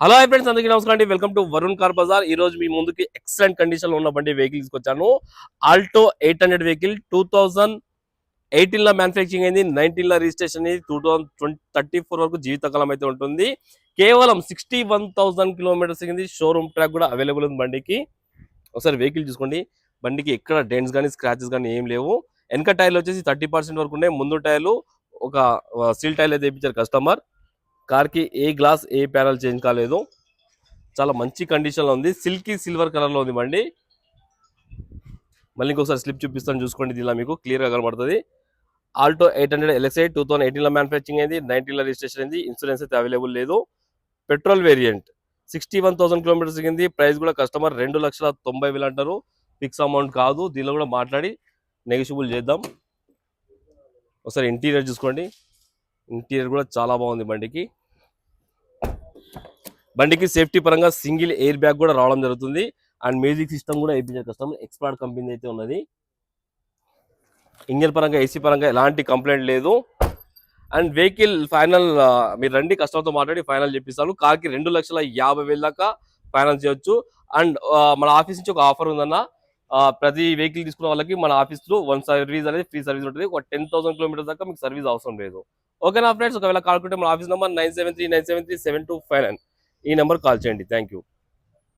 Hello hi friends, అందరికీ నమస్కారం అండి. Welcome to Varun car Bazaar. ఈ రోజు మీ ముందుకి ఎక్సలెంట్ కండిషన్ లో ఉన్న బండి వెహికల్ తీసుకొచ్చాను. ఆల్టో 800 వెహికల్ 2018 లో మ్యానుఫ్యాక్చరింగ్ అయింది, 19 లో రిజిస్ట్రేషన్ అయింది, 2034 వరకు జీవితకాలం అయితే ఉంటుంది. కేవలం 61,000 కిలోమీటర్స్ అయింది. షోరూమ్ ట్రాక్ కూడా అవైలబుల్ ఉంది బండికి. ఒకసారి వెహికల్ చూసుకోండి. బండికి ఎక్కడ డెంట్స్ కానీ స్క్రాచెస్ కానీ ఏం లేవు. వెనక టైర్లు వచ్చేసి 30% వరకు ఉన్నాయి. ముందు టైర్లు ఒక సీల్ టైర్ అయితే వేయించారు కస్టమర్. కార్ కి ఏ గ్లాస్ ఏ ప్యానల్ చేంజ్ కాలేదు. చాలా మంచి కండిషన్ లో ఉంది. సిల్కీ సిల్వర్ కలర్ లో ఉంది బండి. మళ్ళీ ఇంకొకసారి స్లిప్ చూపిస్తాను, చూసుకోండి. దీనిలో మీకు క్లియర్ గా కనబడుతుంది. ఆల్టో 800 ఎల్ఎక్స్ఐ 2018 లో మ్యానుఫ్యాక్చరింగ్ అయింది, 19 లో రిజిస్ట్రేషన్ అయింది. ఇన్సూరెన్స్ అయితే అవైలబుల్ లేదు. పెట్రోల్ వేరియంట్ 61,000 కిలోమీటర్స్ దిగింది. ప్రైస్ కూడా కస్టమర్ 2,90,000 అంటారు. ఫిక్స్ అమౌంట్ కాదు. దీనిలో కూడా మాట్లాడి నెగోషియబుల్ చేద్దాం. ఒకసారి ఇంటీరియర్ చూసుకోండి. ఇంటీరియర్ కూడా చాలా బాగుంది బండికి. బండికి సేఫ్టీ పరంగా సింగిల్ ఎయిర్ బ్యాగ్ కూడా రావడం జరుగుతుంది. అండ్ మ్యూజిక్ సిస్టమ్ కూడా వేయించారు కస్టమర్. ఎక్స్పర్ట్ కంపెనీ అయితే ఉన్నది. ఇంజన్ పరంగా ఏసీ పరంగా ఎలాంటి కంప్లైంట్ లేదు. అండ్ వెహికల్ ఫైనల్ మీరు రండి, కస్టమర్తో మాట్లాడి ఫైనల్ చెప్పిస్తాను. కార్కి 2,50,000 దాకా ఫైనల్ చేయొచ్చు. అండ్ మన ఆఫీస్ నుంచి ఒక ఆఫర్ ఉందన్న. ప్రతి వెహికల్ తీసుకున్న వాళ్ళకి మన ఆఫీస్లో 1 సర్వీస్ అనేది ఫ్రీ సర్వీస్ ఉంటుంది. ఒక 10,000 కిలోమీటర్స్ దాకా మీకు సర్వీస్ అవసరం లేదు. ఓకేనా ఫ్రెండ్స్? ఒకవేళ కాల్ కొంటే మన ఆఫీస్ నెంబర్ 973973729 ఈ నెంబర్ కాల్ చేయండి. Thank you.